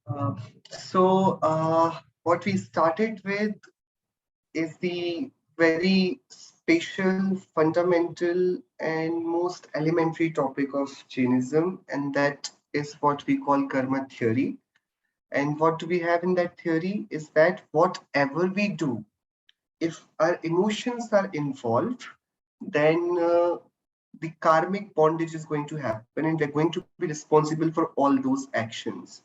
Uh, so, what we started with is the very special, fundamental, and most elementary topic of Jainism, and that is what we call karma theory. And what do we have in that theory is that whatever we do, if our emotions are involved, then the karmic bondage is going to happen, and we're going to be responsible for all those actions.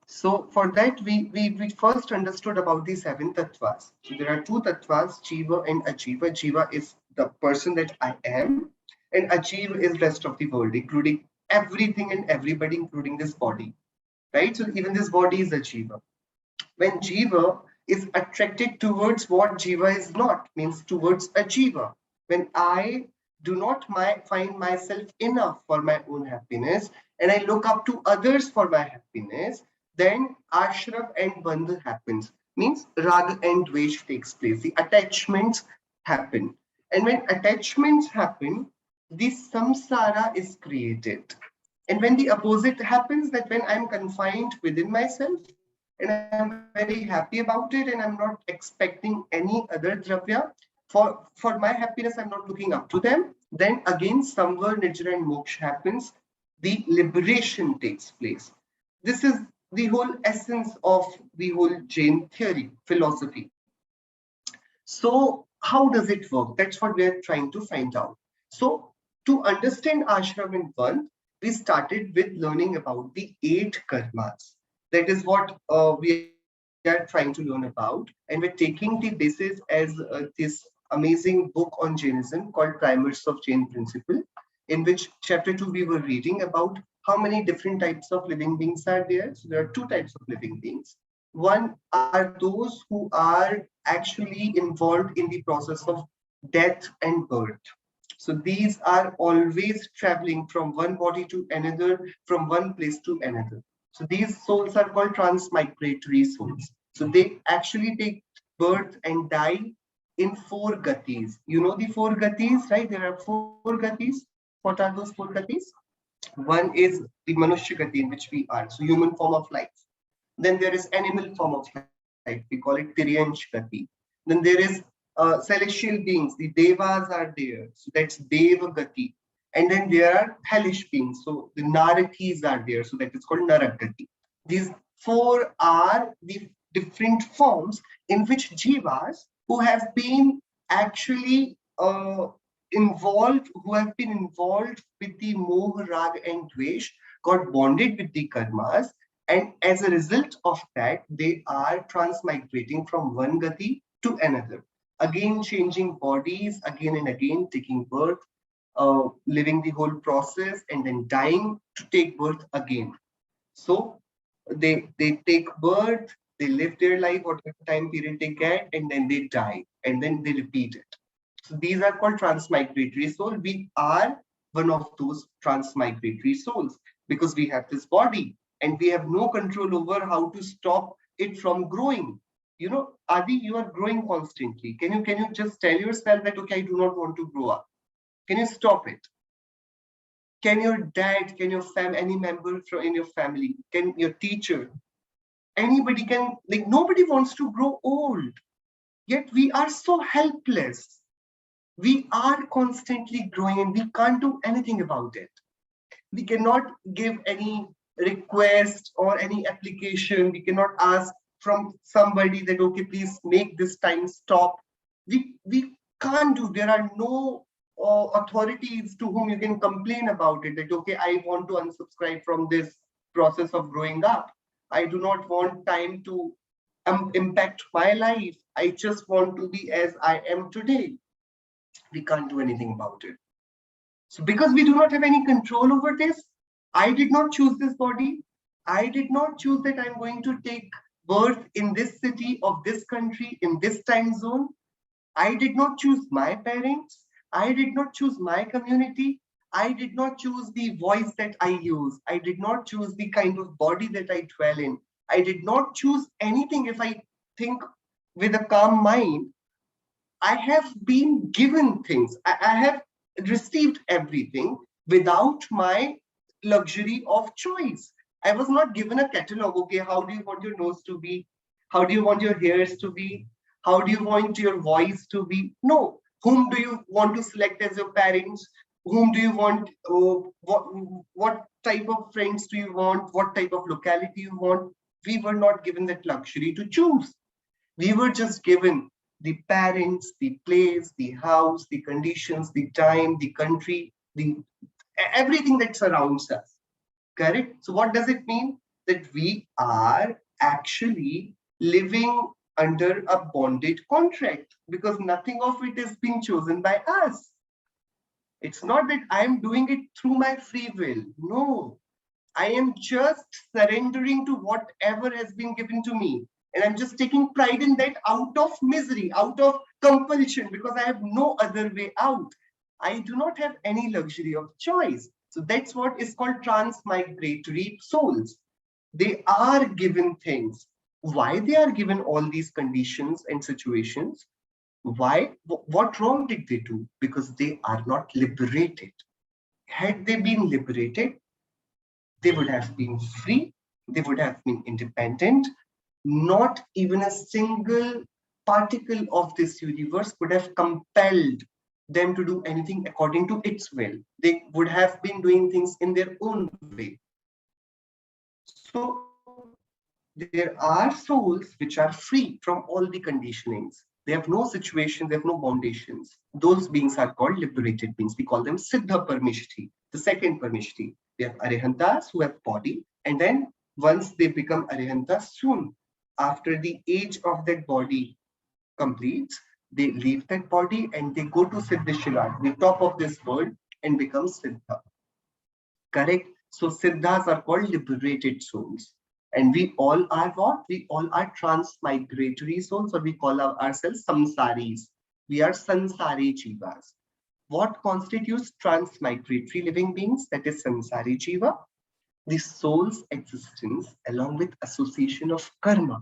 So for that, we first understood about the seven tattvas. So there are two tattvas, Jiva and Ajiva. Jiva is the person that I am, and Ajiva is rest of the world, including everything and everybody, including this body. Right? So even this body is a Jiva. When Jiva is attracted towards what Jiva is not, means towards a Jiva. When I do not find myself enough for my own happiness and I look up to others for my happiness, then ashraf and bandha happens. Means raga and dvesh takes place. The attachments happen. And when attachments happen, the samsara is created. And when the opposite happens, that when I'm confined within myself, and I'm very happy about it, and I'm not expecting any other dravya for my happiness, I'm not looking up to them, then again samvar nijra and moksha happens. The liberation takes place. This is the whole essence of the whole Jain theory philosophy. So how does it work? That's what we are trying to find out. So to understand ashram and Pant, we started with learning about the 8 karmas. That is what we are trying to learn about. And we're taking the basis as this amazing book on Jainism called Primers of Jain Principle, in which chapter 2 we were reading about how many different types of living beings are there. So there are 2 types of living beings. One are those who are actually involved in the process of death and birth. So these are always traveling from one body to another, from one place to another. So these souls are called transmigratory souls. So they actually take birth and die in 4 gatis. You know the 4 gatis, right? There are 4 gatis. What are those 4 gatis? One is the Manushya gati in which we are, so human form of life. Then there is animal form of life. We call it Tiryansh gati. Then there is celestial beings. The devas are there. So that's Deva gati. And then there are hellish beings. So the Narakis are there. So that is called Narak gati. These 4 are the different forms in which jivas who have been actually involved with the moh, rag, and dvesh, got bonded with the karmas, and as a result of that, they are transmigrating from one gati to another. Again, changing bodies again and again, taking birth, living the whole process, and then dying to take birth again. So they take birth, they live their life, whatever time period they get, and then they die, and then they repeat it. So these are called transmigratory souls. We are one of those transmigratory souls because we have this body and we have no control over how to stop it from growing. You know, Adi, you are growing constantly. Can you just tell yourself that okay, I do not want to grow up? Can you stop it? Can your dad, can your any member in your family, can your teacher, anybody can, like nobody wants to grow old. Yet we are so helpless. We are constantly growing and we can't do anything about it. We cannot give any request or any application. We cannot ask from somebody that, okay, please make this time stop. We can't do, there are no authorities to whom you can complain about it, that, okay, I want to unsubscribe from this process of growing up. I do not want time to impact my life. I just want to be as I am today. We can't do anything about it. So because we do not have any control over this, I did not choose this body. I did not choose that I'm going to take birth in this city of this country in this time zone. I did not choose my parents. I did not choose my community. I did not choose the voice that I use. I did not choose the kind of body that I dwell in. I did not choose anything. If I think with a calm mind, I have been given things. I have received everything without my luxury of choice. I was not given a catalog. Okay, how do you want your nose to be? How do you want your hairs to be? How do you want your voice to be? No. Whom do you want to select as your parents? Whom do you want? What type of friends do you want? What type of locality you want? We were not given that luxury to choose. We were just given the parents, the place, the house, the conditions, the time, the country, the everything that surrounds us. Correct? So what does it mean? That we are actually living under a bonded contract because nothing of it is being chosen by us. It's not that I'm doing it through my free will. No, I am just surrendering to whatever has been given to me. And I'm just taking pride in that out of misery, out of compulsion, because I have no other way out. I do not have any luxury of choice. So that's what is called transmigratory souls. They are given things. Why they are given all these conditions and situations? Why? What wrong did they do? Because they are not liberated. Had they been liberated, they would have been free, they would have been independent. Not even a single particle of this universe would have compelled them to do anything according to its will. They would have been doing things in their own way. So there are souls which are free from all the conditionings. They have no situations, they have no foundations. Those beings are called liberated beings. We call them Siddha Parmeshti, the second Parmeshti. They have Arihantas who have body, and then once they become Arihantas, soon after the age of that body completes, they leave that body and they go to Siddhishila, the top of this world, and become Siddha. Correct? So Siddhas are called liberated souls. And we all are what? We all are transmigratory souls, or we call ourselves samsaris. We are sansari jivas. What constitutes transmigratory living beings? That is sansari jiva. The soul's existence, along with association of karma,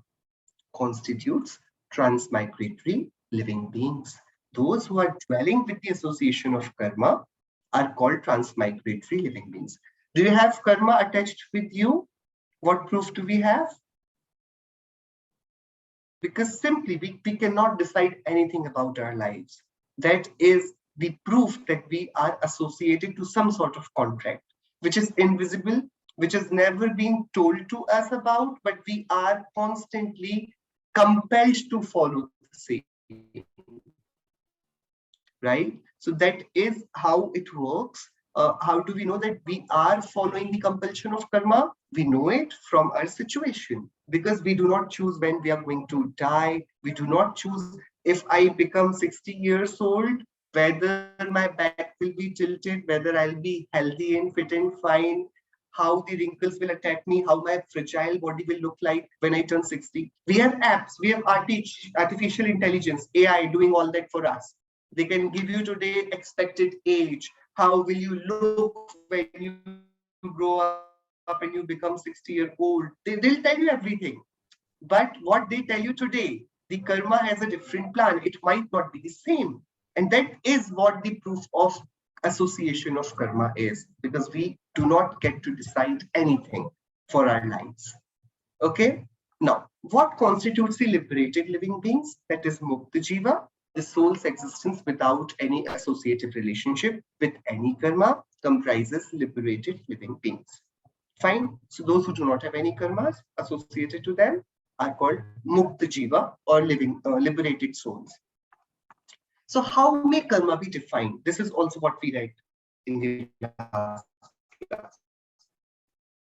constitutes transmigratory living beings. Those who are dwelling with the association of karma are called transmigratory living beings. Do you have karma attached with you? What proof do we have? Because simply we cannot decide anything about our lives. That is the proof that we are associated to some sort of contract, which is invisible, which has never been told to us about, but we are constantly compelled to follow the same. Right? So that is how it works. How do we know that we are following the compulsion of karma? We know it from our situation because we do not choose when we are going to die. We do not choose if I become 60 years old, whether my back will be tilted, whether I'll be healthy and fit and fine, how the wrinkles will attack me, how my fragile body will look like when I turn 60. We have apps, we have artificial intelligence, AI doing all that for us. They can give you today expected age. How will you look when you grow up and you become 60-year-old? They'll tell you everything. But what they tell you today, the karma has a different plan. It might not be the same. And that is what the proof of association of karma is, because we do not get to decide anything for our lives. Okay? Now, what constitutes the liberated living beings? That is Mukta Jiva, the soul's existence without any associative relationship with any karma comprises liberated living beings. Fine. So those who do not have any karmas associated to them are called Mukta Jiva or liberated souls. So how may karma be defined? This is also what we read in the last class.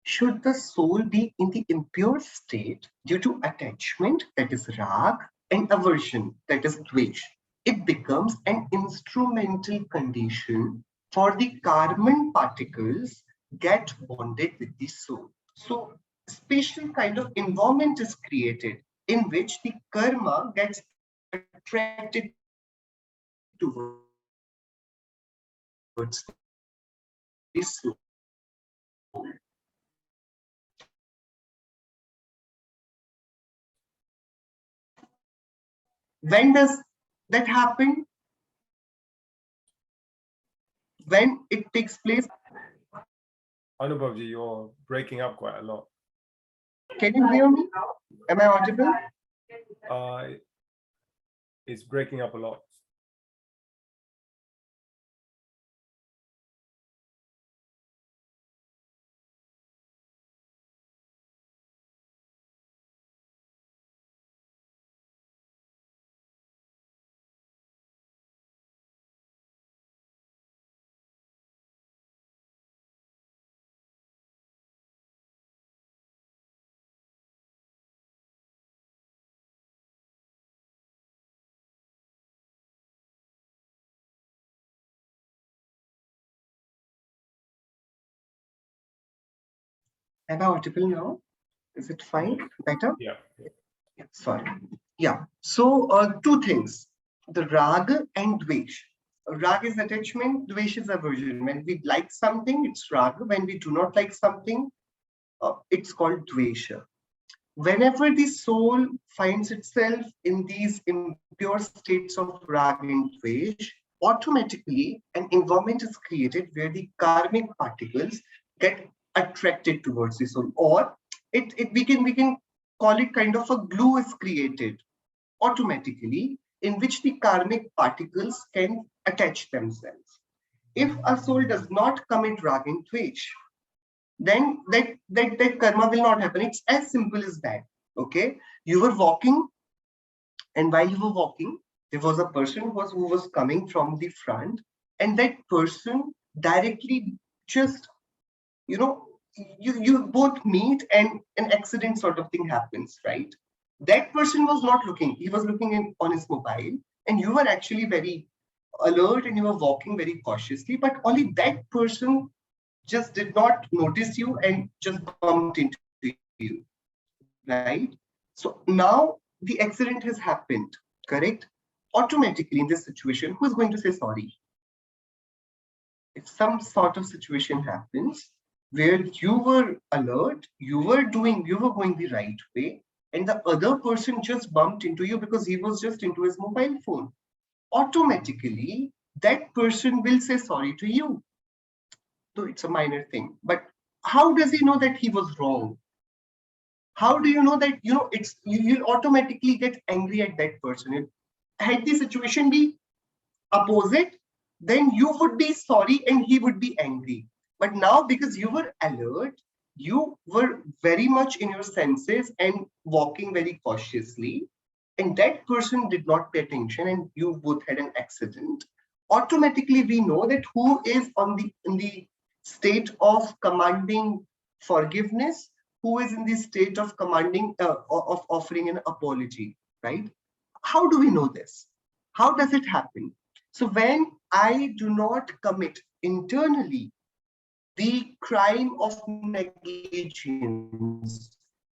Should the soul be in the impure state due to attachment, that is rag, and aversion, that is dvesh, it becomes an instrumental condition for the karman particles get bonded with the soul. So special kind of environment is created in which the karma gets attracted towards the soul. When does that happen? When it takes place? Anubhavji, you're breaking up quite a lot. Can you hear me? Am I audible? Uh, it's breaking up a lot. Am I audible now? Is it fine? Better? Yeah. Yeah, sorry. Yeah. So two things: the rag and dvesh. Rag is attachment, dvesh is aversion. When we like something, it's rag. When we do not like something, it's called dvesha. Whenever the soul finds itself in these impure states of rag and dvesh, automatically an environment is created where the karmic particles get attracted towards the soul, or we can call it kind of a glue is created automatically in which the karmic particles can attach themselves. If a soul does not commit rag and dvesh, then that karma will not happen. It's as simple as that. Okay, you were walking, and while you were walking, there was a person who was coming from the front, and that person directly just, you know, you both meet and an accident sort of thing happens, right? That person was not looking, he was looking on his mobile, and you were actually very alert and you were walking very cautiously, but only that person just did not notice you and just bumped into you, right? So now the accident has happened, correct? Automatically in this situation, who is going to say sorry? If some sort of situation happens where you were alert, you were going the right way, and the other person just bumped into you because he was just into his mobile phone, automatically that person will say sorry to you. So it's a minor thing. But how does he know that he was wrong? How do you know that, it's you'll automatically get angry at that person? Had the situation be opposite, then you would be sorry and he would be angry. But now, because you were alert, you were very much in your senses and walking very cautiously, and that person did not pay attention and you both had an accident, automatically we know that who is on the in the state of commanding forgiveness, who is in the state of commanding of offering an apology, right? How do we know this? How does it happen? So when I do not commit internally the crime of negligence,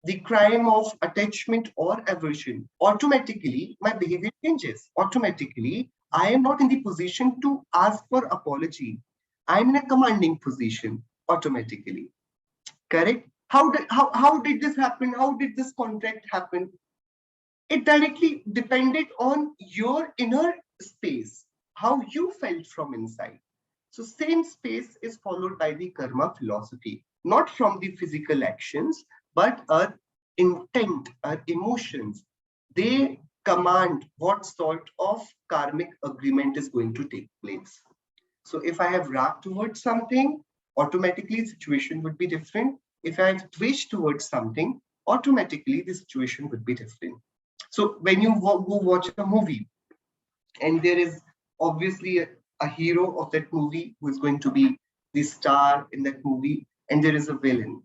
the crime of attachment or aversion, automatically my behavior changes. Automatically, I am not in the position to ask for apology. I'm in a commanding position automatically. Correct? How did this happen? How did this contract happen? It directly depended on your inner space, how you felt from inside. So same space is followed by the karma philosophy, not from the physical actions, but our intent, our emotions. They command what sort of karmic agreement is going to take place. So if I have rag towards something, automatically the situation would be different. If I have twitch towards something, automatically the situation would be different. So when you go watch a movie, and there is obviously a hero of that movie who is going to be the star in that movie, and there is a villain.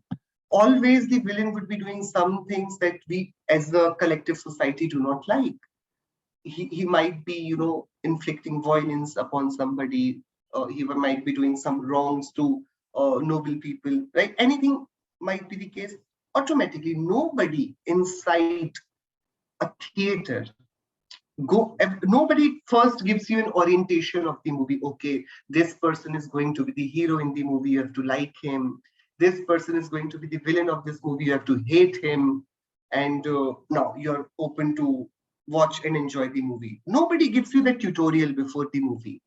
Always the villain would be doing some things that we as a collective society do not like. He might be, inflicting violence upon somebody. He might be doing some wrongs to noble people, right? Anything might be the case. Automatically, nobody inside a theater nobody first gives you an orientation of the movie. Okay, this person is going to be the hero in the movie, you have to like him. This person is going to be the villain of this movie, you have to hate him. And now you're open to watch and enjoy the movie. Nobody gives you that tutorial before the movie.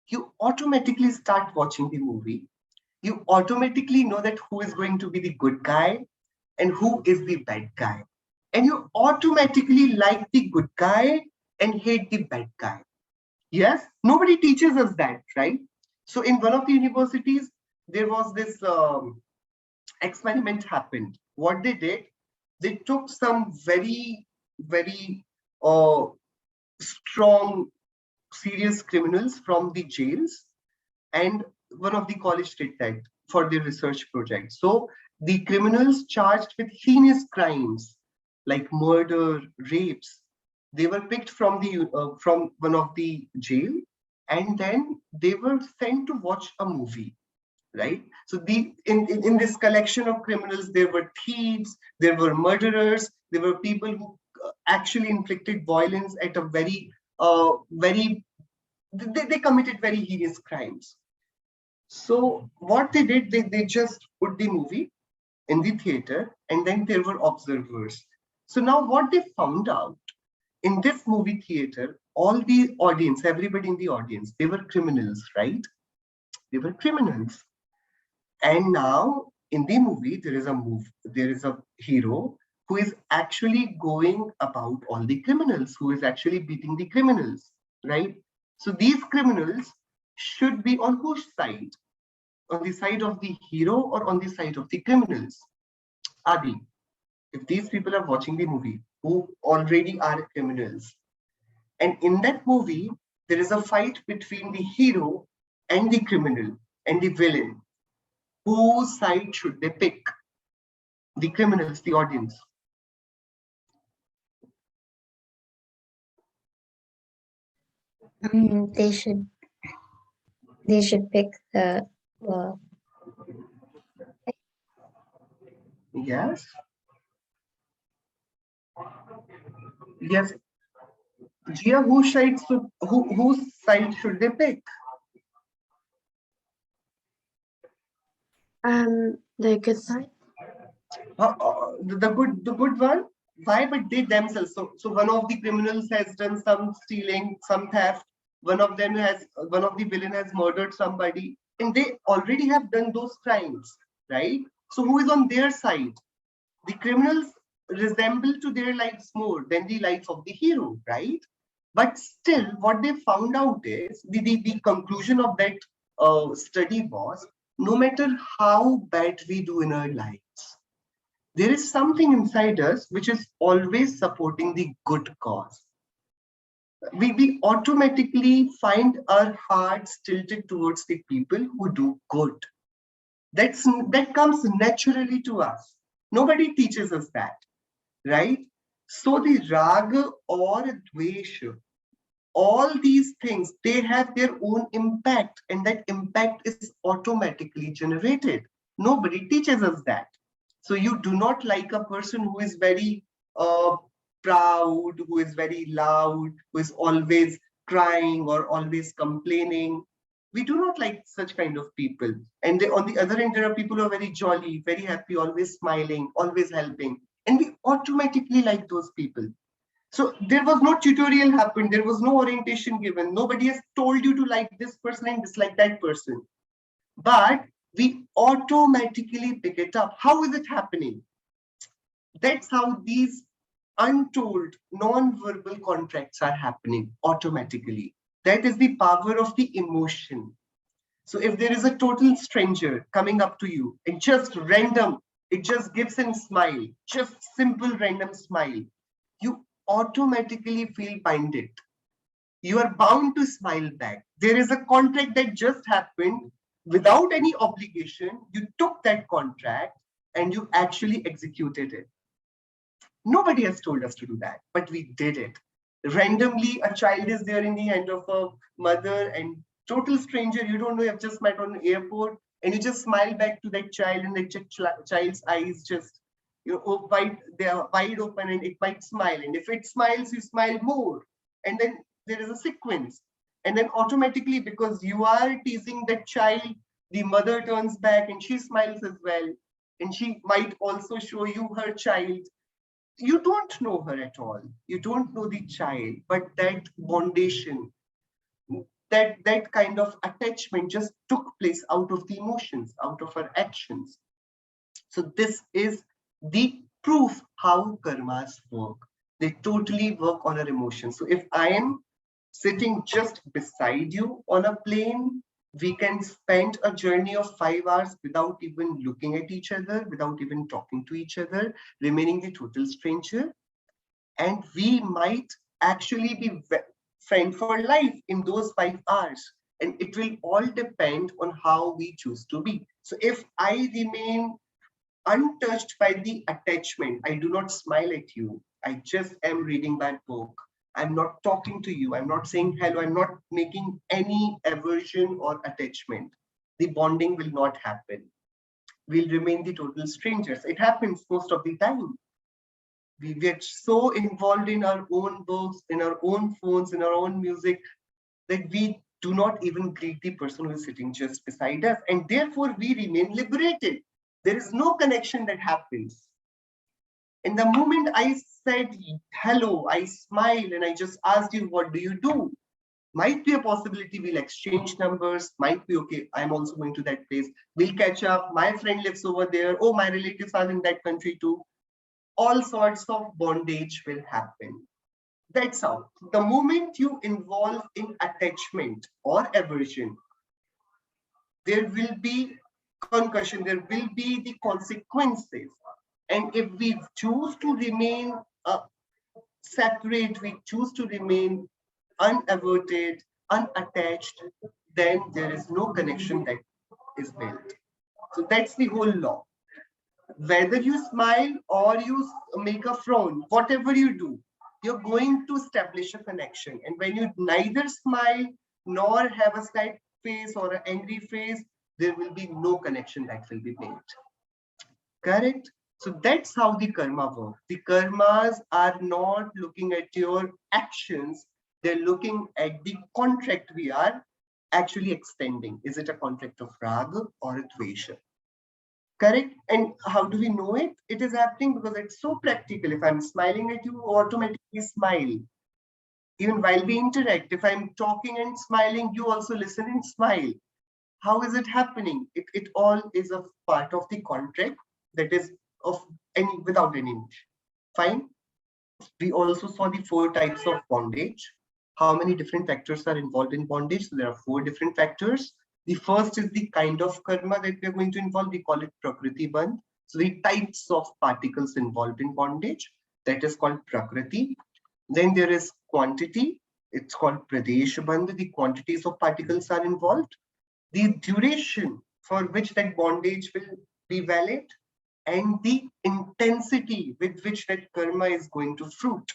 You automatically start watching the movie, you automatically know that who is going to be the good guy and who is the bad guy. And you automatically like the good guy and hate the bad guy. Yes, nobody teaches us that, right? So in one of the universities, there was this experiment happened. What they did, they took some very uh, strong, serious criminals from the jails, and one of the college did that for their research project. So the criminals charged with heinous crimes like murder, rapes, they were picked from one of the jail, and then they were sent to watch a movie, right? So in this collection of criminals, there were thieves, there were murderers, there were people who actually inflicted violence at a very they committed very heinous crimes. So what they did, they just put the movie in the theater, and then there were observers. So now what they found out, in this movie theater, all the audience, everybody in the audience, they were criminals, right? They were criminals. And now in the movie, there is a hero who is actually going about all the criminals, who is actually beating the criminals, right? So these criminals should be on whose side? On the side of the hero or on the side of the criminals? Adi, if these people are watching the movie who already are criminals, and in that movie, there is a fight between the hero and the criminal and the villain, whose side should they pick? The criminals, the audience. They should pick the Yes. Yes. Gia, whose side should they pick? the good side. The good one. Why? But they themselves. So one of the criminals has done some stealing, some theft. One of the villain has murdered somebody, and they already have done those crimes, right? So who is on their side? The criminals resemble to their lives more than the life of the hero, right? But still, what they found out is the conclusion of that study was, no matter how bad we do in our lives, there is something inside us which is always supporting the good cause. We automatically find our hearts tilted towards the people who do good. That comes naturally to us. Nobody teaches us that, right? So the raga or dvesha, all these things, they have their own impact, and that impact is automatically generated. Nobody teaches us that. So you do not like a person who is very proud, who is very loud, who is always crying or always complaining. We do not like such kind of people. And on the other end, there are people who are very jolly, very happy, always smiling, always helping. And we automatically like those people. So there was no tutorial happened. There was no orientation given. Nobody has told you to like this person and dislike that person. But we automatically pick it up. How is it happening? That's how these untold non-verbal contracts are happening automatically. That is the power of the emotion. So if there is a total stranger coming up to you and just random, it just gives a smile, just simple random smile, you automatically feel binded. You are bound to smile back. There is a contract that just happened without any obligation. You took that contract and you actually executed it. Nobody has told us to do that, but we did it. Randomly, a child is there in the hand of a mother, and total stranger, you don't know, you have just met on an airport, and you just smile back to that child, and the child's eyes just, they are wide open, and it might smile. And if it smiles, you smile more. And then there is a sequence. And then automatically, because you are teasing that child, the mother turns back and she smiles as well. And she might also show you her child. You don't know her at all. You don't know the child, but that bondation, that kind of attachment just took place out of the emotions, out of our actions. So this is the proof how karmas work. They totally work on our emotions. So if I am sitting just beside you on a plane, we can spend a journey of 5 hours without even looking at each other, without even talking to each other, remaining a total stranger. And we might actually be friend for life in those 5 hours. And it will all depend on how we choose to be. So if I remain untouched by the attachment, I do not smile at you, I just am reading my book, I'm not talking to you, I'm not saying hello, I'm not making any aversion or attachment, the bonding will not happen. We'll remain the total strangers. It happens most of the time. We get so involved in our own books, in our own phones, in our own music, that we do not even greet the person who is sitting just beside us, and therefore we remain liberated. There is no connection that happens. In the moment I said hello, I smiled, and I just asked you, what do you do? Might be a possibility we'll exchange numbers, might be okay, I'm also going to that place, we'll catch up, my friend lives over there, oh, my relatives are in that country too. All sorts of bondage will happen. That's how. The moment you involve in attachment or aversion, there will be concussion, there will be the consequences. And if we choose to remain separate, we choose to remain unaverted, unattached, then there is no connection that is built. So that's the whole law. Whether you smile or you make a frown, whatever you do, you're going to establish a connection. And when you neither smile nor have a sad face or an angry face, there will be no connection that will be made. Correct? So that's how the karma works. The karmas are not looking at your actions, they're looking at the contract we are actually extending. Is it a contract of raga or a dvesha? Correct? And how do we know it? It is happening because it's so practical. If I'm smiling at you, automatically smile. Even while we interact, if I'm talking and smiling, you also listen and smile. How is it happening? It all is a part of the contract that is of any without any emotion. Fine. We also saw the 4 types of bondage. How many different factors are involved in bondage? So there are 4 different factors. The first is the kind of karma that we are going to involve. We call it Prakriti Bandh. So the types of particles involved in bondage, that is called Prakriti. Then there is quantity. It's called Pradesh Bandh. The quantities of particles are involved. The duration for which that bondage will be valid, and the intensity with which that karma is going to fruit.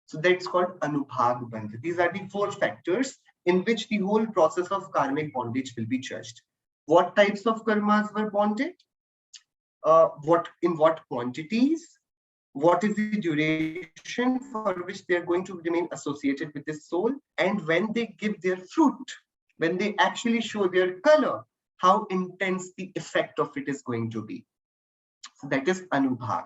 So that's called Anubhag Bandh. These are the 4 factors in which the whole process of karmic bondage will be judged. What types of karmas were bonded? In what quantities? What is the duration for which they are going to remain associated with this soul? And when they give their fruit, when they actually show their color, how intense the effect of it is going to be. So that is Anubhag.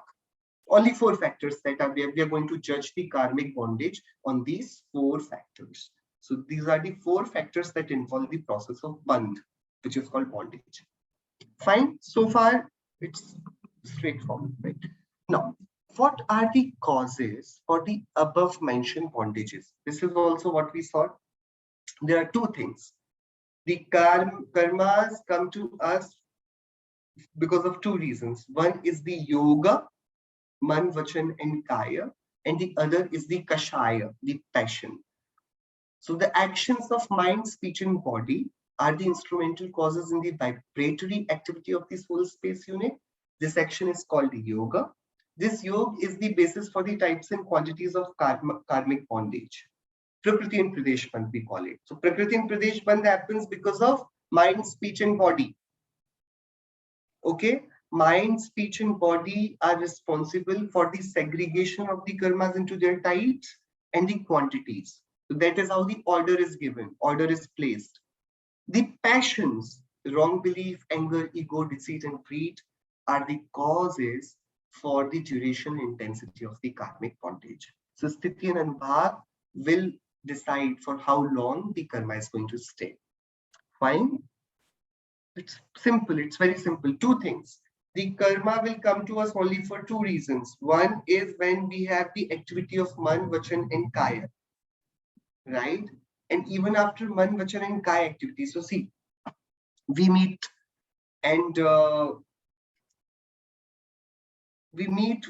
Only 4 factors that are there. We are going to judge the karmic bondage on these 4 factors. So these are the 4 factors that involve the process of bandh, which is called bondage. Fine. So far, it's straightforward, right? Now, what are the causes for the above mentioned bondages? This is also what we saw. There are 2 things. The karmas come to us because of 2 reasons. One is the yoga, man, vachan, and kaya, and the other is the kashaya, the passion. So the actions of mind, speech, and body are the instrumental causes in the vibratory activity of the soul space unit. This action is called yoga. This yoga is the basis for the types and quantities of karmic bondage. Prakriti and Pradesh Bandh, we call it. So Prakriti and Pradesh Bandh happens because of mind, speech, and body. Okay, mind, speech, and body are responsible for the segregation of the karmas into their types and the quantities. So that is how the order is given, order is placed. The passions, wrong belief, anger, ego, deceit, and greed are the causes for the duration and intensity of the karmic bondage. So Sthiti and Anubhag will decide for how long the karma is going to stay. Fine. It's simple. It's very simple. Two things. The karma will come to us only for two reasons. One is when we have the activity of man, vachan, and kaya, right? And even after man, vachan, and kaya activity. So see, we meet and we meet.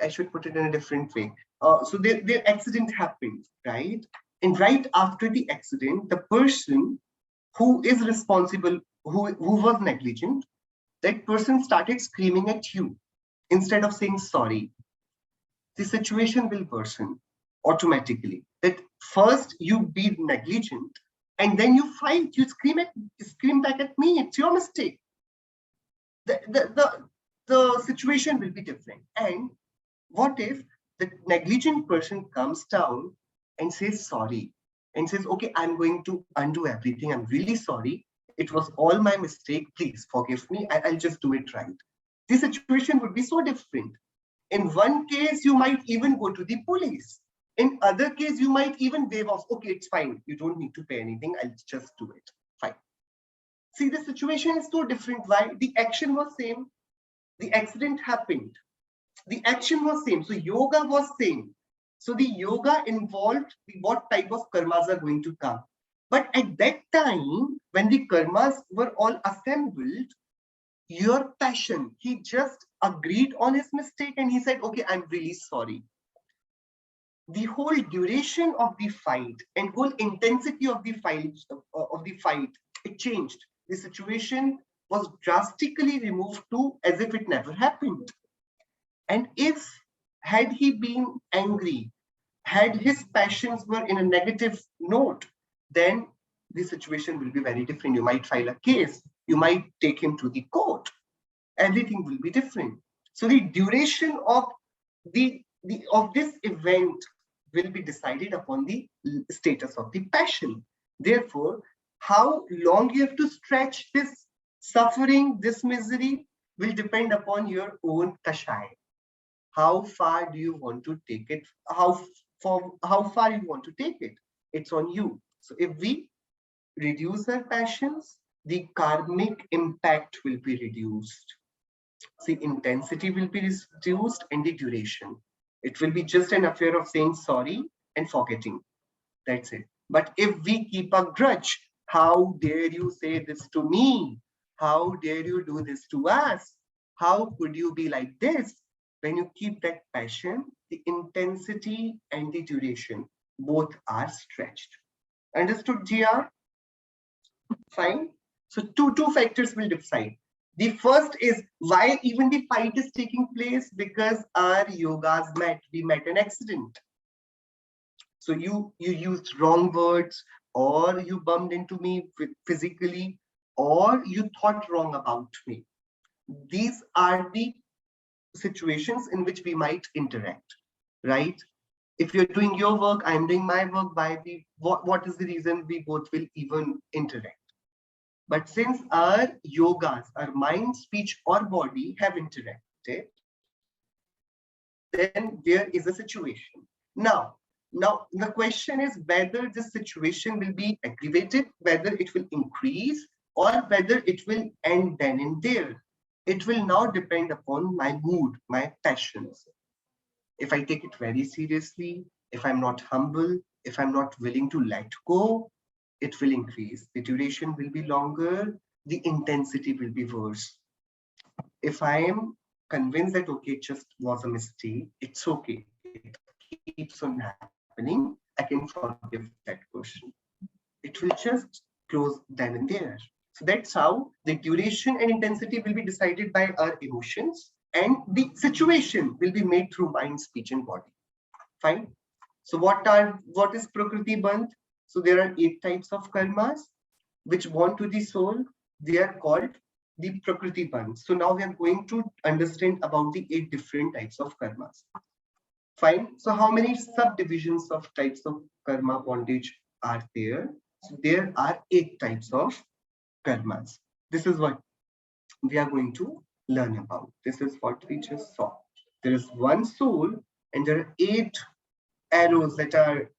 I should put it in a different way. So their accident happened, right? And right after the accident, the person who is responsible, who was negligent, that person started screaming at you instead of saying sorry. The situation will worsen automatically. That first you be negligent and then you fight, you scream back at me, it's your mistake. The situation will be different. And what if the negligent person comes down and says sorry and says, okay, I'm going to undo everything. I'm really sorry. It was all my mistake. Please forgive me. I'll just do it right. The situation would be so different. In one case, you might even go to the police. In other case, you might even wave off. Okay, it's fine. You don't need to pay anything. I'll just do it. Fine. See, the situation is so different. Why? The action was same. The accident happened. The action was same. So yoga was same. So the yoga involved what type of karmas are going to come. But at that time, when the karmas were all assembled, your passion, he just agreed on his mistake and he said, okay, I'm really sorry. The whole duration of the fight and whole intensity of the fight, it changed. The situation was drastically removed to as if it never happened. And if had he been angry, had his passions were in a negative note, then the situation will be very different. You might file a case, you might take him to the court. Everything will be different. So the duration of this event will be decided upon the status of the passion. Therefore, how long you have to stretch this suffering, this misery, will depend upon your own kashai. How far do you want to take it? How far you want to take it? It's on you. So if we reduce our passions, the karmic impact will be reduced. The intensity will be reduced and the duration. It will be just an affair of saying sorry and forgetting. That's it. But if we keep a grudge, how dare you say this to me? How dare you do this to us? How could you be like this? When you keep that passion, the intensity and the duration, both are stretched. Understood, GR? Fine. So two factors will decide. The first is why even the fight is taking place, because our yogas met. We met an accident. So you used wrong words, or you bumped into me physically, or you thought wrong about me. These are the situations in which we might interact, right? If you're doing your work, I'm doing my work, what is the reason we both will even interact? But since our yogas, our mind, speech, or body have interacted, then there is a situation. Now the question is whether this situation will be aggravated, whether it will increase, or whether it will end then and there. It will now depend upon my mood, my passions. If I take it very seriously, if I'm not humble, if I'm not willing to let go, it will increase. The duration will be longer, the intensity will be worse. If I am convinced that, okay, it just was a mistake, it's okay, it keeps on happening, I can forgive that person. It will just close then and there. So that's how the duration and intensity will be decided by our emotions, and the situation will be made through mind, speech, and body. Fine. So what is Prakriti Bandh? So there are 8 types of karmas which bond to the soul. They are called the Prakriti Bandh. So now we are going to understand about the 8 different types of karmas. Fine. So how many subdivisions of types of karma bondage are there? So there are 8 types of karmas. This is what we are going to learn about. This is what we just saw. There is one soul and there are 8 arrows that are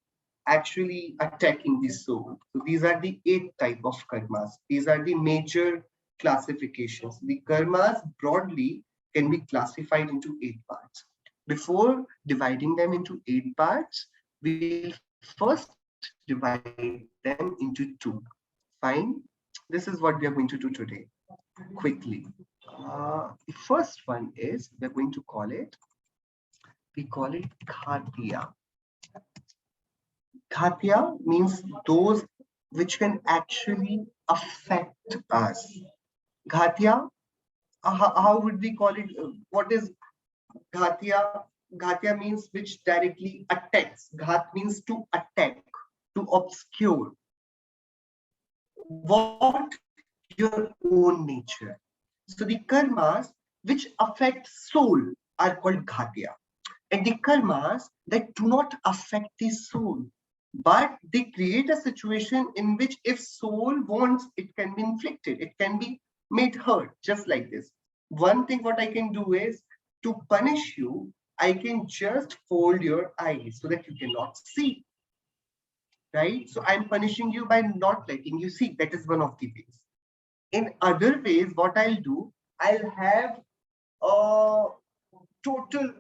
actually attacking the soul. So these are the 8 type of karmas. These are the major classifications. The karmas broadly can be classified into 8 parts. Before dividing them into 8 parts, we'll first divide them into 2. Fine. This is what we are going to do today. Quickly. The first one is we're going to call it, we call it Ghatya. Ghatya means those which can actually affect us. Ghatya, how would we call it? What is Ghatya? Ghatya means which directly attacks. Ghat means to attack, to obscure. What? Your own nature. So the karmas which affect soul are called Ghatya. And the karmas that do not affect the soul, but they create a situation in which if soul wants, it can be inflicted, it can be made hurt, just like this. One thing what I can do is to punish you, I can just fold your eyes so that you cannot see, right? So I'm punishing you by not letting you see. That is one of the ways. In other ways, what I'll do, I'll have total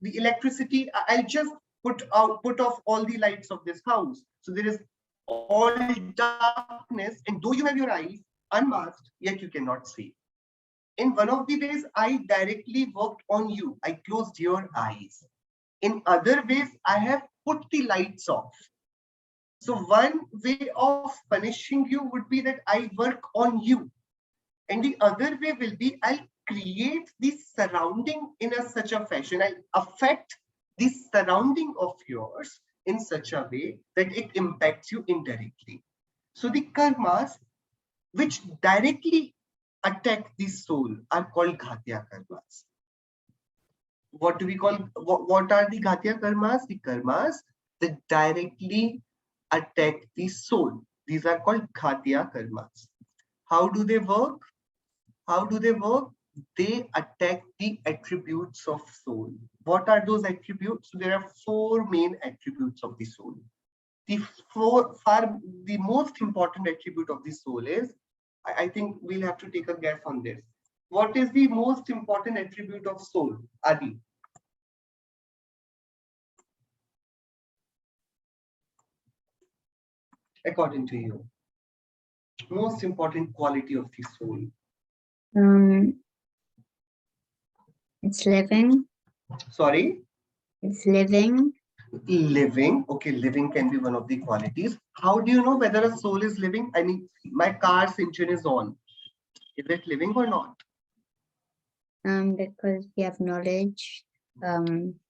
the electricity. I'll just put off all the lights of this house, so there is all darkness, and though you have your eyes unmasked, yet you cannot see. In one of the ways, I directly worked on you, I closed your eyes. In other ways, I have put the lights off. So one way of punishing you would be that I work on you, and the other way will be I'll create the surrounding in such a fashion, I'll affect the surrounding of yours in such a way that it impacts you indirectly. So the karmas which directly attack the soul are called Ghatya karmas. What do we call, what are the Ghatya karmas? The karmas that directly attack the soul. These are called Ghatya karmas. How do they work? How do they work? They attack the attributes of soul. What are those attributes? So there are 4 main attributes of the soul. The most important attribute of the soul is, I think we'll have to take a guess on this. What is the most important attribute of soul, Adi? According to you, most important quality of the soul. It's living. Sorry? It's living. Living. Okay, living can be one of the qualities. How do you know whether a soul is living? I mean, my car's engine is on. Is it living or not? Because we have knowledge.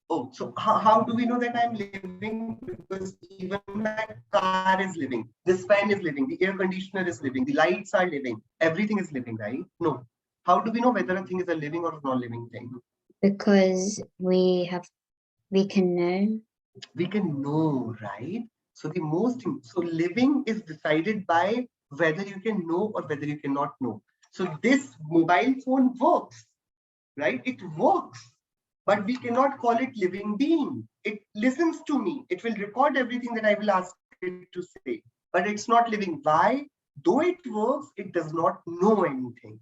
Oh, so how do we know that I'm living? Because even my car is living. This fan is living. The air conditioner is living. The lights are living. Everything is living, right? No. How do we know whether a thing is a living or non-living thing? Because we can know. We can know, right? So so living is decided by whether you can know or whether you cannot know. So this mobile phone works, right? It works, but we cannot call it living being. It listens to me. It will record everything that I will ask it to say, but it's not living. Why? Though it works, it does not know anything.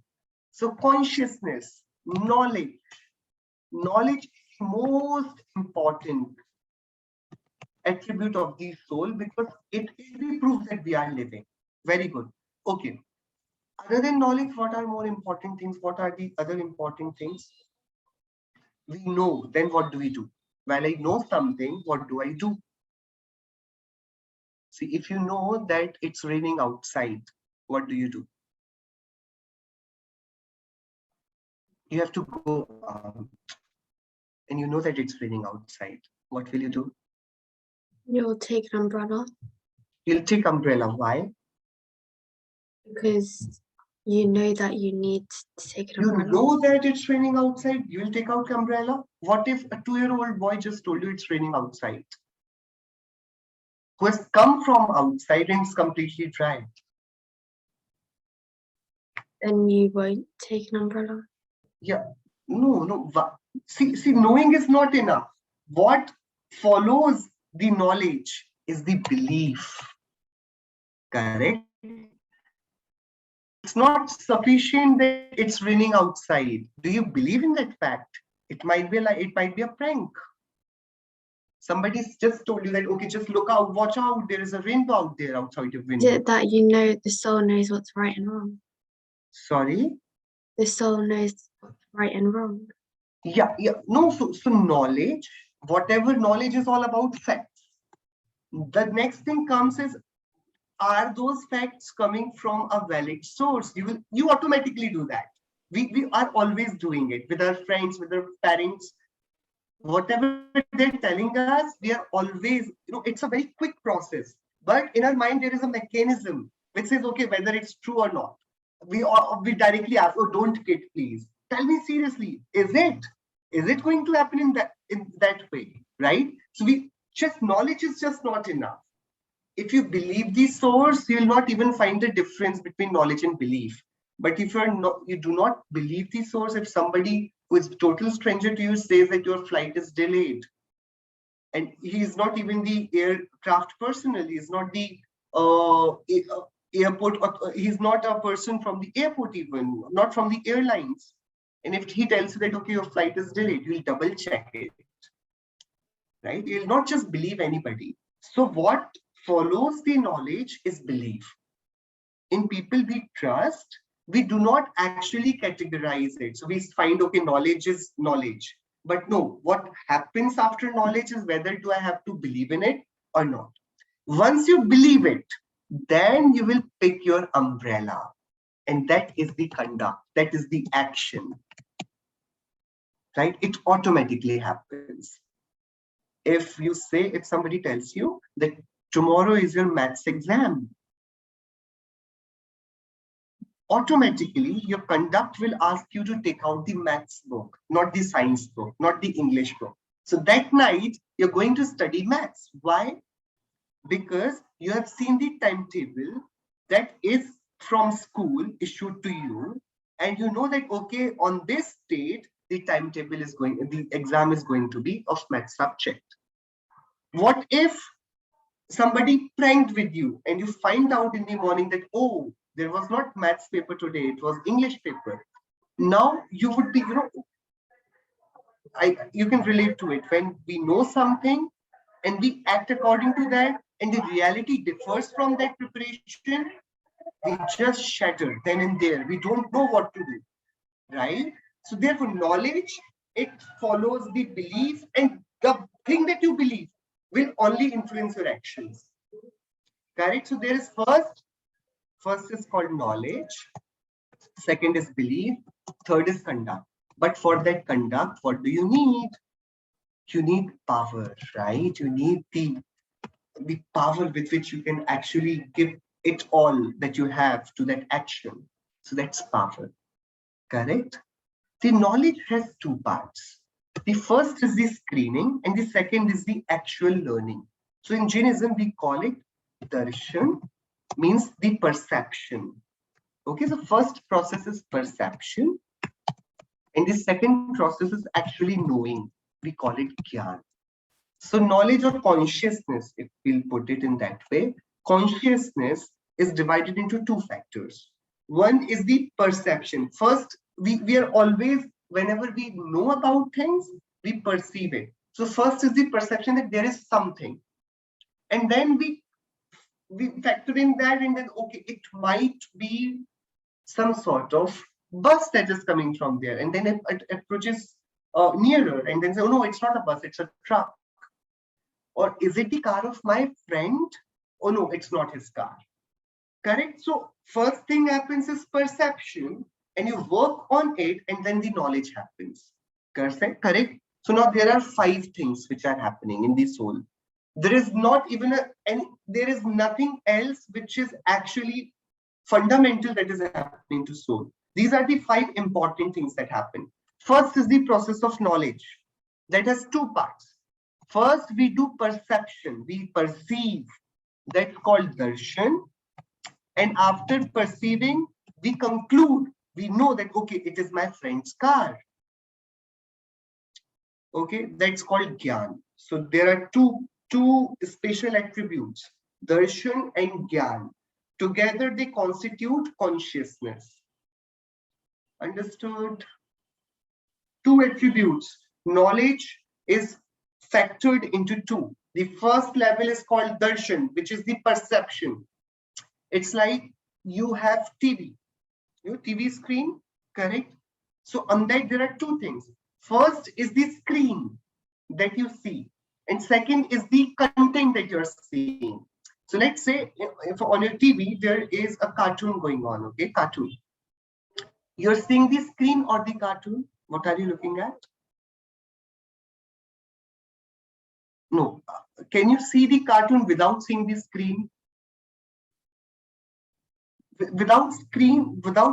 So consciousness, knowledge is the most important attribute of the soul, because it is the proof that we are living. Very good. Okay. Other than knowledge, what are more important things? What are the other important things? We know, then what do we do? While I know something, what do I do? See, if you know that it's raining outside, what do? You have to go and you know that it's raining outside. What will you do? You'll take an umbrella. You'll take umbrella. Why? Because you know that you need to take an umbrella. You know that it's raining outside, you will take out umbrella. What if a 2-year-old boy just told you it's raining outside, who has come from outside and it's completely dry? Then you won't take an umbrella. Yeah, no. See, knowing is not enough. What follows the knowledge is the belief. Correct? It's not sufficient that it's raining outside. Do you believe in that fact? It might be like, it might be a prank. Somebody's just told you that, okay, just look out, watch out, there is a rainbow out there outside your Is window. it that you know the soul knows what's right and wrong? Sorry? The soul knows what's right and wrong. Yeah. No, so knowledge, whatever knowledge is all about facts. The next thing comes is, are those facts coming from a valid source? You automatically do that. We are always doing it with our friends, with our parents. Whatever they're telling us, we are always, it's a very quick process. But in our mind, there is a mechanism which says, okay, whether it's true or not. We directly ask, oh, don't kid, please. Tell me seriously, is it going to happen in that way? Right? So knowledge is just not enough. If you believe the source, you'll not even find the difference between knowledge and belief. But if you do not believe the source, if somebody who is total stranger to you says that your flight is delayed, and he is not even the aircraft personnel, he is not the airport, he's not a person from the airport, even not from the airlines. And if he tells you that, okay, your flight is delayed, you'll double check it, right? You'll not just believe anybody. So what follows the knowledge is belief. In people we trust, we do not actually categorize it. So we find, okay, knowledge is knowledge. But no, what happens after knowledge is whether do I have to believe in it or not. Once you believe it, then you will pick your umbrella. And that is the conduct, that is the action. Right? It automatically happens. If somebody tells you that tomorrow is your maths exam, automatically your conduct will ask you to take out the maths book, not the science book, not the English book. So that night you're going to study maths. Why? Because you have seen the timetable that is from school issued to you, and you know that, okay, on this date the exam is going to be of math subject. What if somebody pranked with you and you find out in the morning that, oh, there was not maths paper today, it was English paper. Now you would be, you can relate to it. When we know something and we act according to that, and the reality differs from that preparation, we just shatter then and there. We don't know what to do, right? So therefore, knowledge, it follows the belief, and the thing that you believe will only influence your actions. Correct? So there is first is called knowledge, second is belief, third is conduct. But for that conduct, what do you need? You need power, right? You need the power with which you can actually give it all that you have to that action. So that's power. Correct? The knowledge has two parts. The first is the screening, and the second is the actual learning. So in Jainism, we call it Darshan, means the perception. Okay, so first process is perception, and the second process is actually knowing. We call it Gyan. So knowledge or consciousness, if we'll put it in that way, consciousness is divided into two factors. One is the perception. First, we are always, whenever we know about things, we perceive it. So first is the perception that there is something. And then we factor in that, and then, okay, it might be some sort of bus that is coming from there. And then it approaches nearer, and then say, oh no, it's not a bus, it's a truck. Or is it the car of my friend? Oh no, it's not his car. Correct? So first thing happens is perception, and you work on it, and then the knowledge happens. Correct? So now there are 5 things which are happening in the soul. There is not even there is nothing else which is actually fundamental that is happening to soul. These are the 5 important things that happen. First is the process of knowledge. That has 2 parts. First, we do perception. We perceive. That's called darshan. And after perceiving, we conclude. We know that, okay, it is my friend's car. Okay, that's called gyan. So there are 2 two special attributes, darshan and gyan. Together they constitute consciousness. Understood? Two attributes. Knowledge is factored into two. The first level is called darshan, which is the perception. It's like you have TV, your TV screen, correct? So on that there are two things. First is the screen that you see, and second is the content that you're seeing. So let's say if on your TV there is a cartoon going on, okay, cartoon. You're seeing the screen or the cartoon. What are you looking at? No. Can you see the cartoon without seeing the screen? Without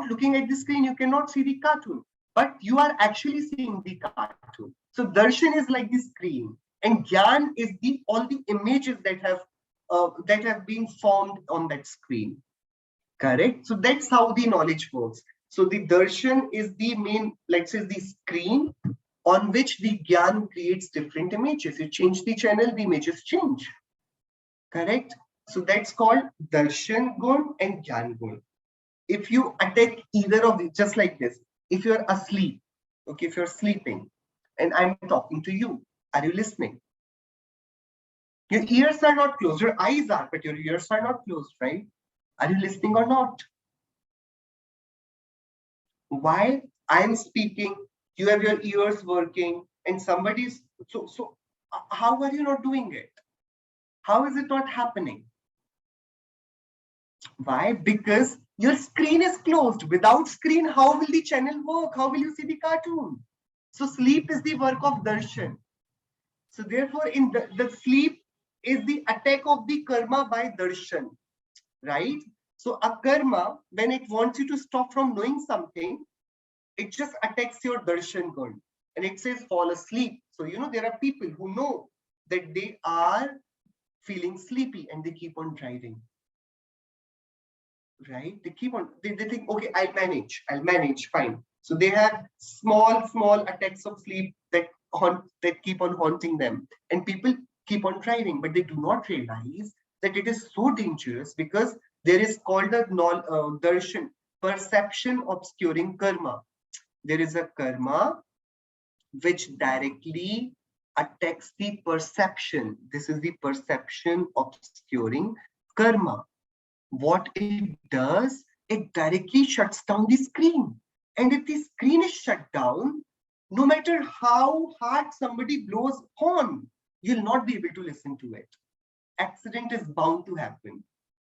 looking at the screen, you cannot see the cartoon. But you are actually seeing the cartoon. So darshan is like the screen, and gyan is the all the images that have been formed on that screen. Correct. So that's how the knowledge works. So the darshan is the main, let's say, the screen on which the gyan creates different images. You change the channel, the images change. Correct. So that's called darshan gun and gyan gun. If you attack either of these, just like this, if you're asleep, okay, if you're sleeping and I'm talking to you, are you listening? Your ears are not closed, your eyes are, but your ears are not closed, right? Are you listening or not? While I'm speaking, you have your ears working, and somebody's so how are you not doing it? How is it not happening? Why? Because your screen is closed. Without screen, how will the channel work? How will you see the cartoon? So sleep is the work of darshan. So therefore, in the sleep is the attack of the karma by darshan, right? So a karma, when it wants you to stop from knowing something, it just attacks your darshan gun and it says fall asleep. So there are people who know that they are feeling sleepy and they keep on driving. Right? They keep on, they think, okay, I'll manage, fine. So they have small attacks of sleep that keep on haunting them. And people keep on driving, but they do not realize that it is so dangerous because there is called a darshan, perception obscuring karma. There is a karma which directly attacks the perception. This is the perception obscuring karma. What it does, it directly shuts down the screen. And if the screen is shut down, no matter how hard somebody blows horn, you'll not be able to listen to it. Accident is bound to happen.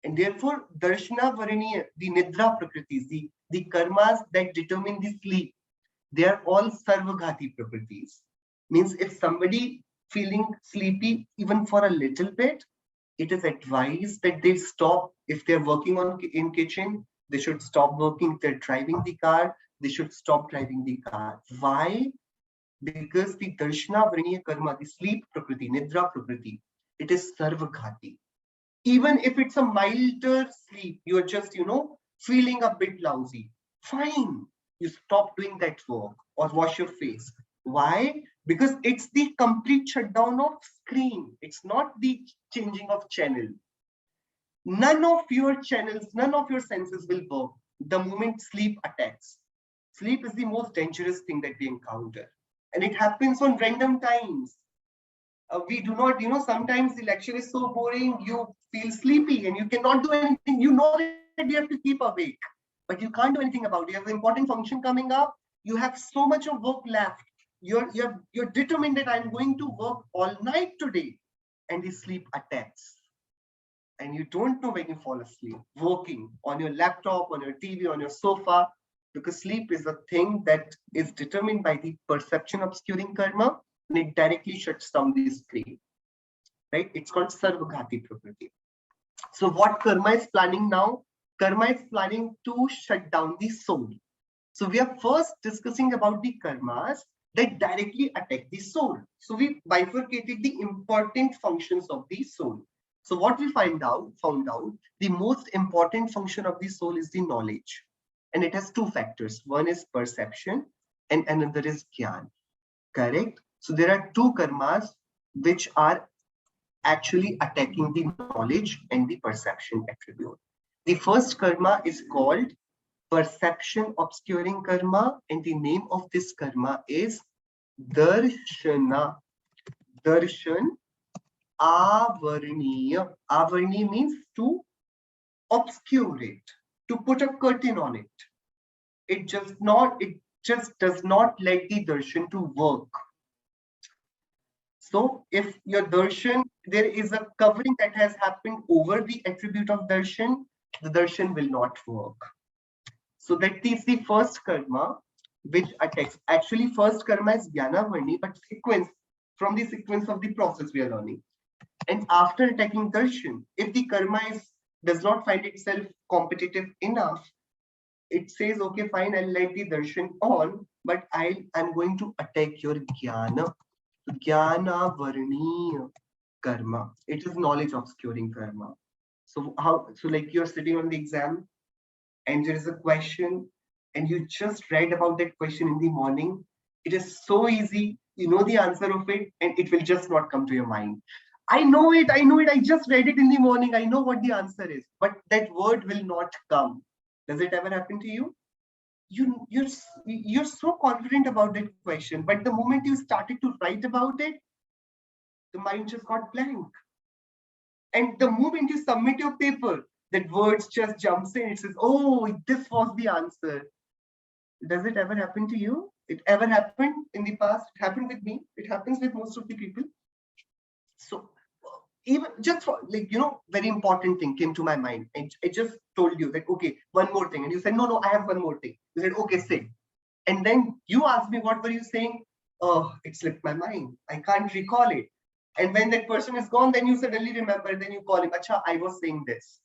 And therefore, darshana varaniya, the nidra prakritis, the karmas that determine the sleep, they are all sarvaghati properties. Means if somebody feeling sleepy even for a little bit, it is advised that they stop. If they're working in kitchen, they should stop working. If they're driving the car, they should stop driving the car. Why? Because the darshana varaniya karma, the sleep prakriti, nidra prakriti, it is sarvaghati. Even if it's a milder sleep, you're just feeling a bit lousy, fine, you stop doing that work or wash your face. Why? Because it's the complete shutdown of screen. It's not the changing of channel. None of your channels, none of your senses will work the moment sleep attacks. Sleep is the most dangerous thing that we encounter. And it happens on random times. We do not, sometimes the lecture is so boring, you feel sleepy and you cannot do anything. You know that you have to keep awake, but you can't do anything about it. You have an important function coming up. You have so much of work left. You're determined that I'm going to work all night today, and the sleep attacks. And you don't know when you fall asleep, working on your laptop, on your TV, on your sofa, because sleep is a thing that is determined by the perception obscuring karma, and it directly shuts down the screen. Right? It's called sarvaghati property. So what karma is planning now? Karma is planning to shut down the soul. So we are first discussing about the karmas that directly attack the soul. So we bifurcated the important functions of the soul. So what we found out, the most important function of the soul is the knowledge. And it has two factors. One is perception and another is gyan. Correct? So there are two karmas which are actually attacking the knowledge and the perception attribute. The first karma is called perception obscuring karma, and the name of this karma is Darshana. Darshan Avarniya. Avarni means to obscure it, to put a curtain on it. It just does not let the darshan to work. So if your darshan, there is a covering that has happened over the attribute of darshan, the darshan will not work. So that is the first karma which attacks. Actually, first karma is Jnana Varni, but sequence, from the sequence of the process we are learning. And after attacking darshan, if the karma does not find itself competitive enough, it says, okay, fine, I'll let the darshan on, but I'm going to attack your jnana. Jnana varniya karma. It is knowledge obscuring karma. So like you're sitting on the exam and there is a question and you just read about that question in the morning. It is so easy, you know the answer of it, and it will just not come to your mind. I know it, I just read it in the morning, I know what the answer is, but that word will not come. Does it ever happen to you? You're so confident about that question, but the moment you started to write about it, the mind just got blank. And the moment you submit your paper, that words just jumps in. It says, oh, this was the answer. Does it ever happen to you? It ever happened in the past? It happened with me. It happens with most of the people. So even just for, like, very important thing came to my mind. And I just told you that, okay, one more thing. And you said, no, I have one more thing. You said, okay, say. And then you asked me, what were you saying? Oh, it slipped my mind. I can't recall it. And when that person is gone, then you suddenly remember, then you call him, Acha, I was saying this.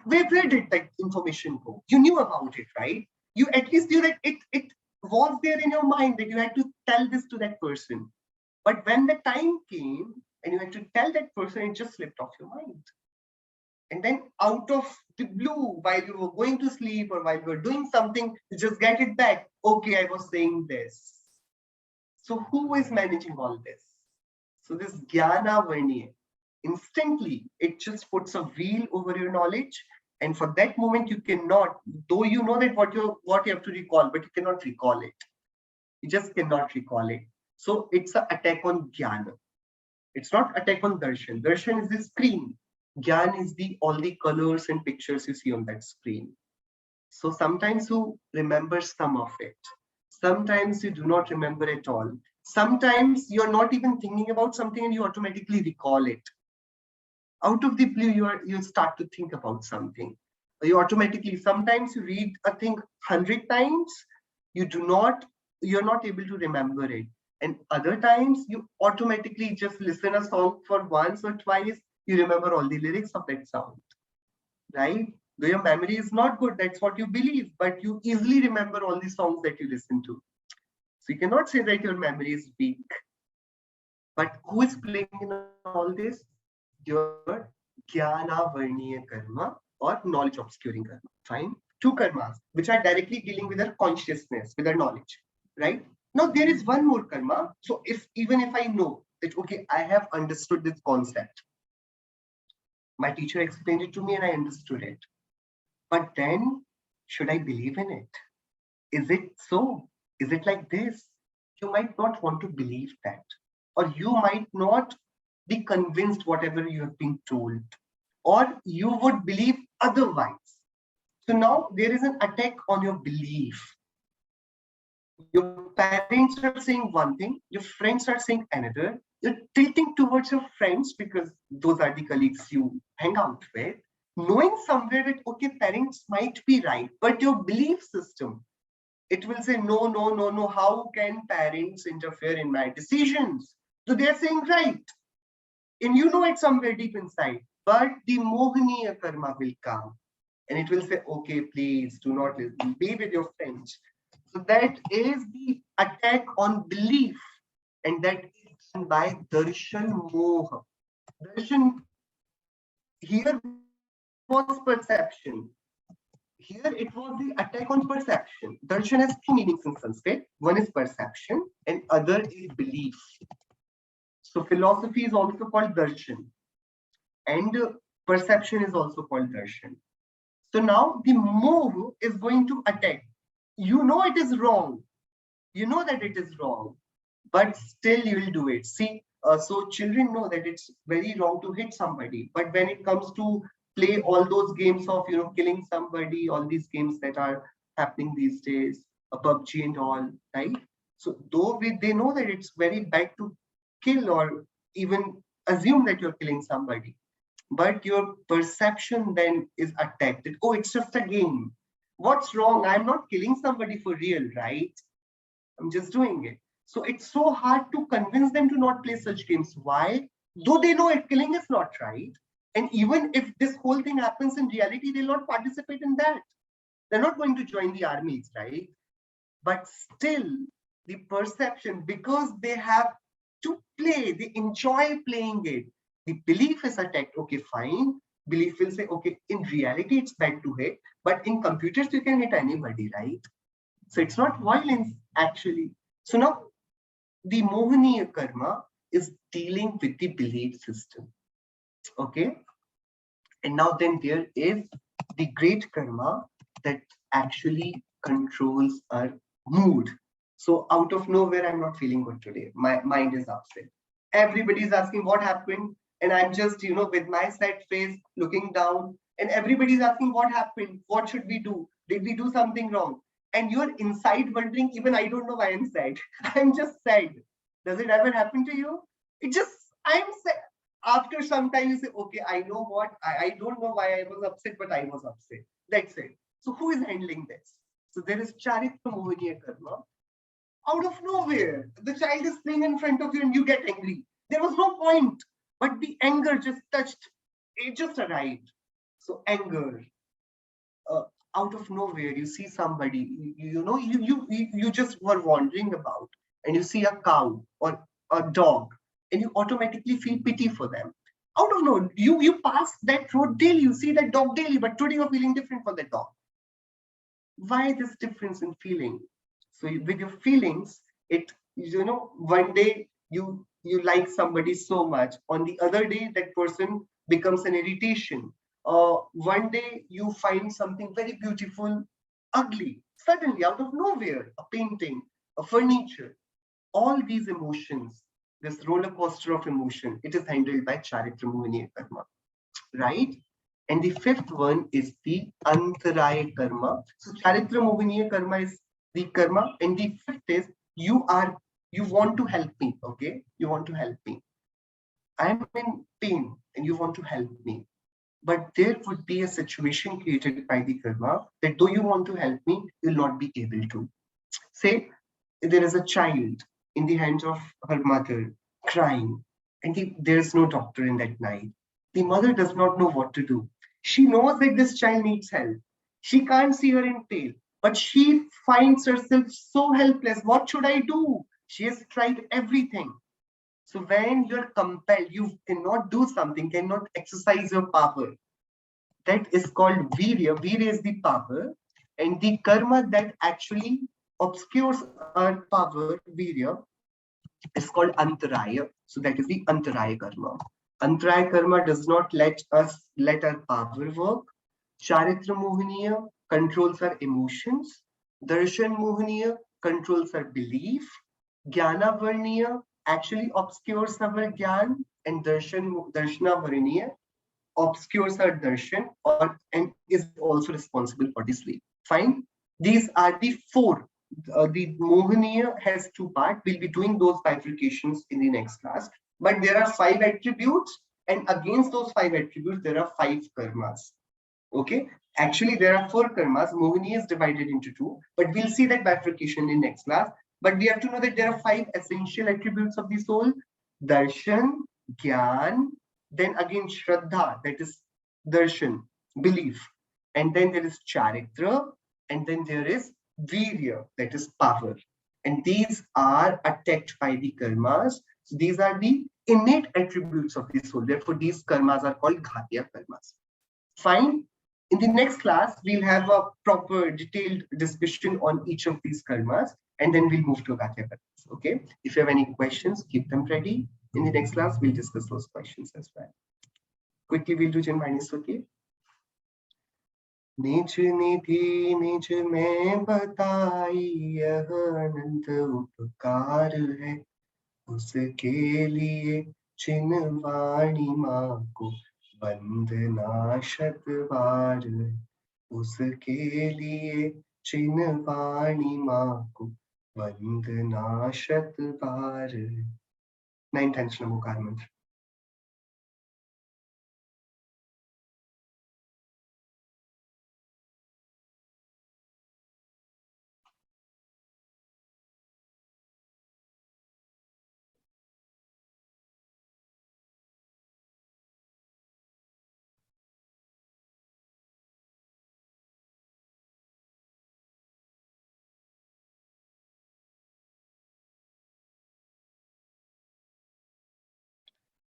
Where did that information go? You knew about it, right? You at least knew that it was there in your mind that you had to tell this to that person. But when the time came and you had to tell that person, it just slipped off your mind. And then out of the blue, while you were going to sleep or while you were doing something, you just get it back. Okay, I was saying this. So who is managing all this? So this Jnana Varniya, instantly, it just puts a wheel over your knowledge. And for that moment, you cannot, though you know that what you have to recall, but you cannot recall it. You just cannot recall it. So it's an attack on Jnana. It's not attack on Darshan. Darshan is the screen. Gyan is all the colors and pictures you see on that screen. So sometimes you remember some of it. Sometimes you do not remember at all. Sometimes you're not even thinking about something and you automatically recall it. Out of the blue, you start to think about something. You automatically, sometimes you read a thing 100 times, you're not able to remember it. And other times you automatically just listen a song for once or twice, you remember all the lyrics of that song, right? Though your memory is not good, that's what you believe, but you easily remember all the songs that you listen to. So you cannot say that your memory is weak. But who is playing in all this? Your Jnana Varniya karma or knowledge obscuring karma. Fine. Two karmas, which are directly dealing with our consciousness, with our knowledge, right? Now there is one more karma. So even if I know that, okay, I have understood this concept, my teacher explained it to me and I understood it. But then, should I believe in it? Is it so? Is it like this? You might not want to believe that. Or you might not be convinced whatever you have been told. Or you would believe otherwise. So now there is an attack on your belief. Your parents are saying one thing, your friends are saying another. You're tilting towards your friends because those are the colleagues you hang out with, knowing somewhere that, okay, parents might be right, but your belief system, it will say, no, how can parents interfere in my decisions? So they're saying right. And you know it somewhere deep inside, but the Mohaniya karma will come and it will say, okay, please do not listen, be with your friends. So that is the attack on belief, and that is done by Darshan Moha. Darshan here was perception. Here it was the attack on perception. Darshan has two meanings in Sanskrit. One is perception and other is belief. So philosophy is also called Darshan, and perception is also called Darshan. So now the moh is going to attack. You know it is wrong. You know that it is wrong, but still you will do it. See, so children know that it's very wrong to hit somebody, but when it comes to play all those games of killing somebody, all these games that are happening these days, PUBG and all, right? So though they know that it's very bad to kill or even assume that you're killing somebody, but your perception then is attacked. That, oh, it's just a game. What's wrong? I'm not killing somebody for real, right? I'm just doing it. So it's so hard to convince them to not play such games. Why? Though they know it, killing is not right. And even if this whole thing happens in reality, they'll not participate in that. They're not going to join the armies, right? But still, the perception, because they have to play, they enjoy playing it. The belief is attacked. Okay, fine. Belief will say, okay, in reality, it's bad to hit, but in computers, you can hit anybody, right? So it's not violence, actually. So now the Mohaniya karma is dealing with the belief system. Okay. And now then there is the great karma that actually controls our mood. So out of nowhere, I'm not feeling good today. My mind is upset. Everybody's asking what happened. And I'm just, with my sad face looking down. And everybody's asking what happened? What should we do? Did we do something wrong? And you're inside wondering, even I don't know why I'm sad. I'm just sad. Does it ever happen to you? I'm sad. After some time, you say, okay, I know what, I don't know why I was upset, but I was upset. That's it. So who is handling this? So there is Charitra Mohaniya karma. Out of nowhere, the child is playing in front of you and you get angry. There was no point, but the anger just touched, it just arrived. So anger. Out of nowhere, you see somebody, you just were wandering about and you see a cow or a dog and you automatically feel pity for them. Out of nowhere, you pass that road daily, you see that dog daily, but today you're feeling different for that dog. Why this difference in feeling? So with your feelings, one day you like somebody so much, on the other day that person becomes an irritation. One day you find something very beautiful, ugly, suddenly out of nowhere, a painting, a furniture. All these emotions, this roller coaster of emotion, it is handled by Charitra Mohaniya karma, right? And the fifth one is the Antaraya karma. So Charitra Mohaniya karma is the karma, and the fifth is you want to help me, okay? You want to help me. I'm in pain and you want to help me. But there would be a situation created by the karma that though you want to help me, you'll not be able to. Say there is a child in the hands of her mother crying, and there is no doctor in that night. The mother does not know what to do. She knows that this child needs help. She can't see her in pain, but she finds herself so helpless. What should I do? She has tried everything. So when you're compelled, you cannot do something, cannot exercise your power. That is called virya. Virya is the power, and the karma that actually obscures our power, virya, is called antaraya. So that is the antaraya karma. Antaraya karma does not let our power work. Charitra Mohaniya controls our emotions. Darshan Mohaniya controls our belief. Jnana Varniya actually obscures our Gyan, and Darshana Varniya obscures our darshan and is also responsible for the sleep. Fine. These are the four. The Mohaniya has two parts. We'll be doing those bifurcations in the next class. But there are 5 attributes, and against those 5 attributes, there are 5 karmas. Okay. Actually, there are 4 karmas. Mohaniya is divided into 2, but we'll see that bifurcation in next class. But we have to know that there are 5 essential attributes of the soul: darshan, gyan, then again shraddha, that is darshan, belief, and then there is charitra, and then there is virya, that is power. And these are attacked by the karmas. So these are the innate attributes of the soul. Therefore, these karmas are called ghatiya karmas. Fine. In the next class, we'll have a proper detailed discussion on each of these karmas, and then we'll move to ghatiya karmas. Okay. If you have any questions, keep them ready. In the next class, we'll discuss those questions as well. Quickly, we'll do Jainism. निज निधि निज में बताई यह अनंत उपकार है, उसके लिए चिन्हवाणी माँ को वंदना शत बार है, उसके लिए चिन्हवाणी माँ को वंदना शत बार है. 9th नमोकार मंत्र.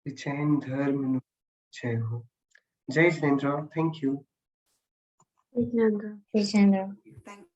जैन धर्म जय हो. जय Jinendra. Thank you. Vidyendra. Vijendra. Thank